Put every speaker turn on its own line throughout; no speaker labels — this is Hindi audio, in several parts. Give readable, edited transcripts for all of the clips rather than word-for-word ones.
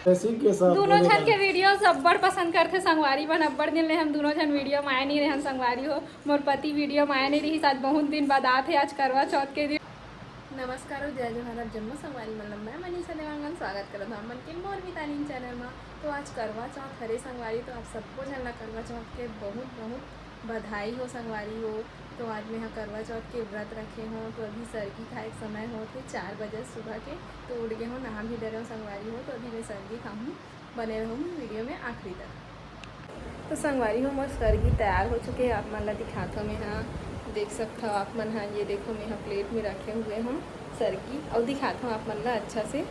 दोनों जन के वीडियो अब्बड़ पसंद करते संगवारी बन अब्बड़ दिन ले हम दोनों जन वीडियो माए नहीं रहे संगवारी हो मोर पति वीडियो माए नहीं रही आज बहुत दिन बाद आते आज करवा चौथ के दिन। नमस्कार और जय जोहार आप जम्मू संगवारी मतलब मैं मनीषा देवांगन स्वागत करत हूँ मन के मोर मितानी चैनल में। तो आज करवा चौथ हरे संगवारी तो आप सबको झन ला करवा चौथ के बहुत बहुत बधाई हो संगवारी हो। तो आज मैं करवा चौथ के व्रत रखे हों तो अभी सरगी खाए समय हो थे 4 बजे सुबह के तो उड़ गए हो नहा भी डरे हो संगवारी हो। तो अभी मैं सरगी खाऊँ बने रहूँ वीडियो में आखिरी तक। तो संगवारी हो मोर सरगी तैयार हो चुके आप मन ला दिखाता मैं हाँ देख सकते हो आप मन हाँ ये देखो मैं यहाँ प्लेट में रखे हुए हूँ सरगी और दिखाता हूँ आप मन ला अच्छा से।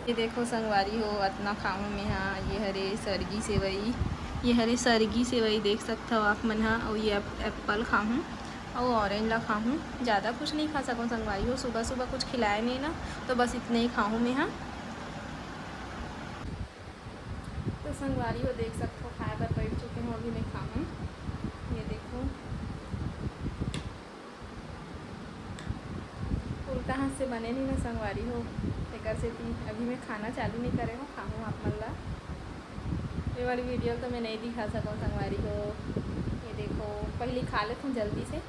ये देखो संगवारी हो इतना खाऊँ मैं हाँ ये हरे सरगी सेवई ये हरे सरगी सेवई देख सकते हो आप मन हाँ और ये एप्पल खाऊँ और ऑरेंज ला खाऊँ। ज़्यादा कुछ नहीं खा सकूँ संगवारी हो सुबह सुबह कुछ खिलाए नहीं ना तो बस इतने ही खाऊँ मैं हाँ। तो संगवारी हो देख सकते हो खाए पर बैठ चुके हूँ अभी मैं खाऊँ ये देखो उल्टा हाथ से बने नहीं ना संगवारी हो एक से अभी मैं खाना चालू नहीं करे हूँ खाऊँ आप मन ला। ये वाली वीडियो तो मैं नहीं दिखा सकूँ संगवारी हो ये देखो पहले खा लेता हूँ जल्दी से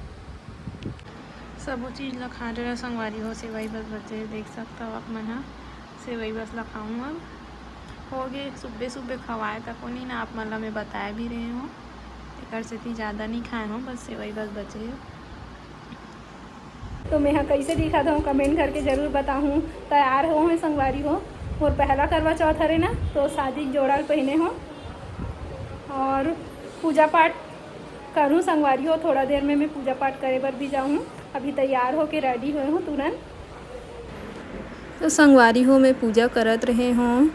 सब वो चीज़ ला खा रहे संगवारी हो सेवई बस बचे देख सकता हो आप मन हाँ सेवई बस ला खाऊँ अब हो गए सुबह सुबह खवाए तक नहीं ना आप मन ला मैं बताए भी रहे हूँ एक से थी ज़्यादा नहीं खाए हूँ बस सेवई बस बचे। तो मैं यहाँ कैसे दिखाता हूँ कमेंट करके ज़रूर बताऊँ। तैयार हो मैं संगवारी हो और पहला करवा चौथ हरे ना तो शादी जोड़ा पहने हो और पूजा पाठ करूँ संगवारी हो थोड़ा देर में मैं पूजा पाठ करे पर भी जाऊँ अभी तैयार हो के रेडी हुए हूँ तुरंत। तो संगवारी हो मैं पूजा करत रहे हूँ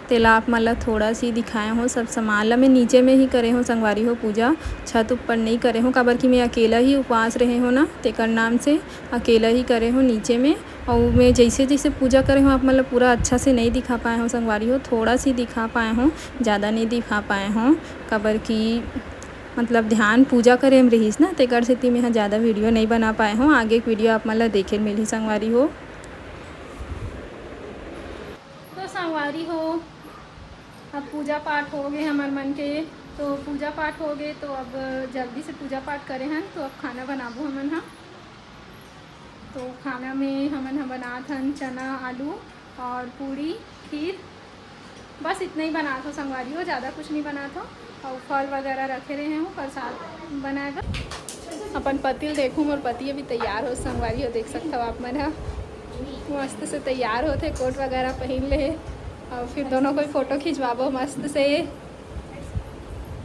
तेला आप मतलब थोड़ा सी दिखाए हो सब सामान ला मैं नीचे में ही करे हूँ संगवारी हो पूजा छत ऊपर नहीं करे हूँ काबर कि मैं अकेला ही उपवास रहे हो ना तेकर नाम से अकेला ही करे हूँ नीचे में और मैं जैसे जैसे पूजा करे हूँ आप मतलब पूरा अच्छा से नहीं दिखा पाए हूँ संगवारी हो थोड़ा सी दिखा पाए हूँ ज़्यादा नहीं दिखा पाए हूँ काबर कि मतलब ध्यान पूजा करे में रहीस ना तेकर से मैं यहाँ ज़्यादा वीडियो नहीं बना पाए हूँ आगे एक वीडियो आप मतलब देखे मिली संगवारी हो। तो संगवारी हो अब पूजा पाठ हो गए हमारे मन के तो पूजा पाठ हो गए तो अब जल्दी से पूजा पाठ करे हैं तो अब खाना बनाबो हमन हाँ। तो खाना में हमन बनात हन चना आलू और पूरी खीर बस इतना ही बनात हो संगवारी हो ज़्यादा कुछ नहीं बनात हो और फल वगैरह रखे रहे हूँ प्रसाद बनाएगा। अपन पति देखूँ और पति अभी तैयार हो संगवारी हो देख सकते हो आप मन हाँ मस्त से तैयार होते कोट वगैरह पहन ले और फिर दोनों कोई फ़ोटो खिंचवाबो मस्त से।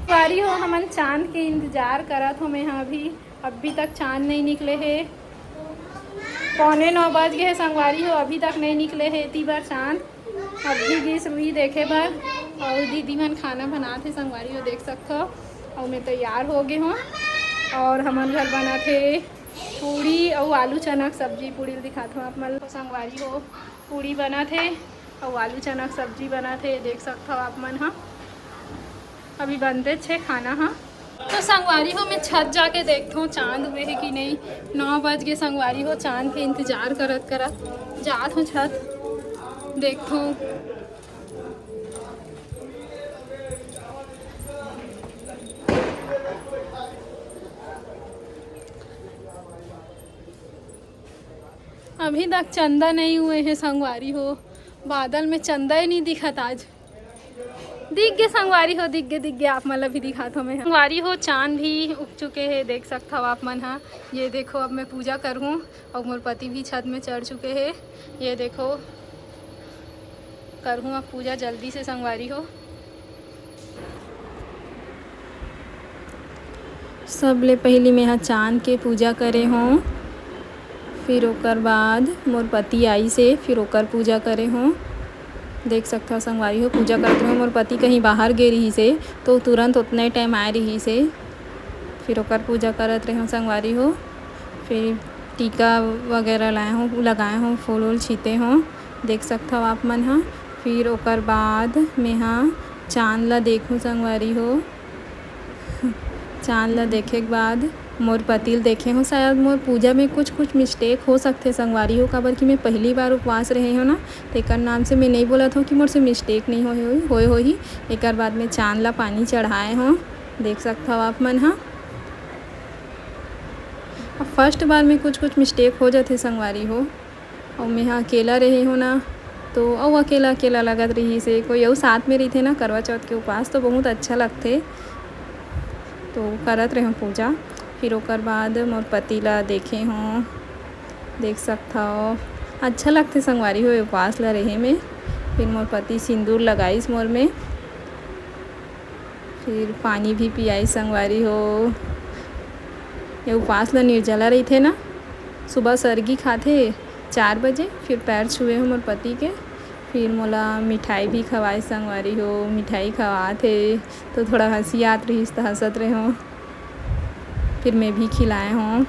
संगवारी हो हमन चांद के इंतज़ार करत हो मैं यहाँ अभी तक चांद नहीं निकले है 9:15 बज गए है संगवारी हो अभी तक नहीं निकले है इतनी बार चांद अभी भी सुई देखे बार और दीदी मन खाना बनाते संगवारी हो देख सकते हो और मैं तैयार हो गए हूँ और हमन घर बना थे पूड़ी और आलू चना की सब्जी पूड़ी दिखाते हो आप मन संगवारी हो पूड़ी बना थे और आलू चना की सब्जी बना थे देख सकते हो आप मन हाँ अभी बनते छे खाना हाँ। तो संगवारी हो मैं छत जाके देखता हूँ चांद हुए है कि नहीं 9 बज गए संगवारी हो चांद के इंतज़ार करत करत जात हूँ छत देखता हूँ। अभी तक चंदा नहीं हुए हैं संगवारी हो बादल में चंदा ही नहीं दिखत आज दिख गए संगवारी हो दिख गए आप मतलब भी दिखाता हूँ मैं संगवारी हो चांद भी उग चुके हैं देख सकते हो आप मन हाँ ये देखो अब मैं पूजा करूँ और मोर पति भी छत में चढ़ चुके हैं ये देखो करूँ अब पूजा जल्दी से संगवारी हो। सब ले पहले मैं यहाँ चांद के पूजा करे हूँ फिर ओकर बाद मोर पति आई से फिर ओकर पूजा करे हूँ देख सकते हो संगवारी हो पूजा करते हो मोर पति कहीं बाहर गे रही से तो तुरंत उतने टाइम आए रही से फिर ओकर पूजा करत रहे हूँ संगवारी हो फिर टीका वगैरह लाए हूँ लगाए हूँ फूल वूल छीते हूँ देख सकते हो आप मन हाँ। फिर ओकर बाद मैं हाँ चाँद ला देखूँ संगवारी हो चाँद ला देखे के बाद मोर पतिल देखे हो शायद मोर पूजा में कुछ मिस्टेक हो सकते संगवारी हो, काबर कि मैं पहली बार उपवास रहे हो ना, तेकर नाम से मैं नहीं बोला था कि मोर से मिस्टेक नहीं होए हो ही। एक बाद में चांद ला पानी चढ़ाए हो, देख सकते हो आप मन। हाँ, फर्स्ट बार में कुछ मिस्टेक हो जाते संगवारी हो, और मैं हाँ अकेला रही हो ना, तो अकेला लगत रही से कोई और साथ में रही थे ना करवा चौथ के उपास, तो बहुत अच्छा लगते। तो करत रहे पूजा। फिर ओकर बाद मोर पति ला देखे हों, देख सकता हो अच्छा लगते संगवारी हो उपवास ला रहे में। फिर मोर पति सिंदूर लगाईस मोर में, फिर पानी भी पियाई संगवारी हो। ये उपवास ला निर्जला रही थे ना, सुबह सरगी खाते 4 बजे, फिर पैर छुए हो मोर पति के। फिर मोला मिठाई भी खवाए संगवारी हो, मिठाई खवाते तो थोड़ा हंसी आत रही तो हंसत रहे हो। फिर मैं भी खिलाए हूँ।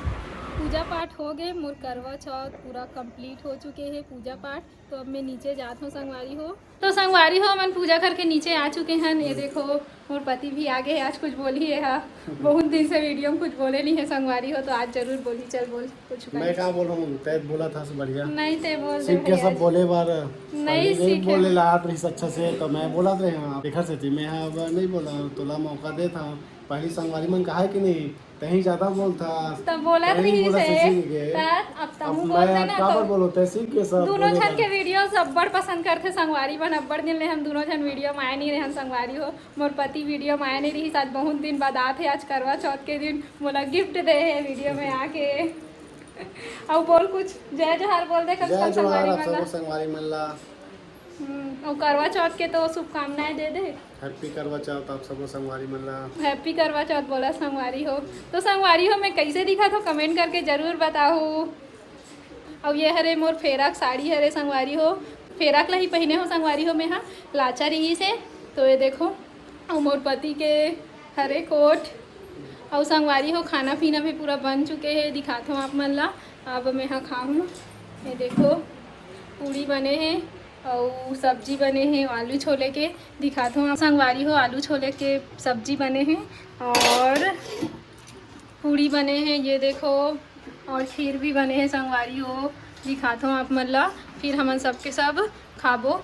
पूजा पाठ हो गए, मोर करवा चौथ पूरा कंप्लीट हो चुके हैं पूजा पाठ। तो अब मैं नीचे जात हूँ संगवारी हो। तो संगवारी हो मन पूजा करके नीचे आ चुके हैं। ये देखो मोर पति भी आगे है, आज कुछ बोली है। बहुत दिन से वीडियो में कुछ बोले नहीं है संगवारी हो, तो आज जरूर बोली। चल बोल कुछ।
मैं क्या बोल रहा हूँ, तैत बोला था बढ़िया
नहीं ते बोल
सीख के सब बोले बार
नहीं सीखे
बोले लात रही अच्छा से, तो मैं बोला रहे हाँ देखा से थी मैं अब नहीं बोला, तोला मौका दे था पहली संगवारी मन कहा कि नहीं कहीं ज्यादा बोलता
तब बोला रही से अब तमु बोलते ना, तो
बोलो तैसी के सब
दोनों जन के वीडियो अब्बड़ पसंद करते संगवारी बन। अब्बड़ दिन ले हम दोनों जन वीडियो में आए नहीं रहे संगवारी हो। मोर पति वीडियो में आए नहीं रही, आज बहुत दिन बाद आते। आज करवा चौथ के दिन मोला गिफ्ट दे है वीडियो में आके। और बोल कुछ जय जोहार बोल दे कब
संगवारी मन ला।
और करवा चौथ के तो शुभकामनाएं दे दे।
हैप्पी करवा चौथ आप सबको संगवारी मन ला।
हैप्पी करवा चौथ बोला संगवारी हो। तो संगवारी हो मैं कैसे दिखा तो कमेंट करके जरूर बताओ। और ये हरे मोर फेराक साड़ी हरे संगवारी हो, फेराक ला ही पहने हो संगवारी हो। मैं हाँ लाचा रही से, तो ये देखो। और मोर पति के हरे कोट। और संगवारी हो खाना पीना भी पूरा बन चुके हैं, दिखाता हूँ आप मन ला। अब मैं हाँ खाऊँ। ये देखो पूड़ी बने हैं और सब्जी बने हैं आलू छोले के, दिखाता हूँ। संगवारी हो आलू छोले के सब्जी बने हैं और पूड़ी बने हैं, ये देखो। और खीर भी बने हैं संगवारी हो, दिखाता हूँ आप मन ला। फिर हमन सबके सब खाबो।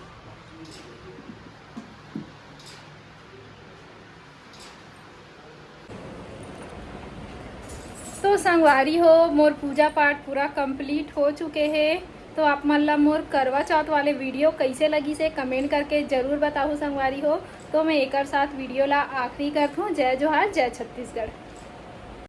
तो संगवारी हो मोर पूजा पाठ पूरा कंप्लीट हो चुके हैं। तो आप मन ला मोर करवा चौथ वाले वीडियो कैसे लगी से कमेंट करके ज़रूर बताओ संगवारी हो। तो मैं एक साथ वीडियो ला आखिरी करता हूँ। जय जोहार, जय छत्तीसगढ़।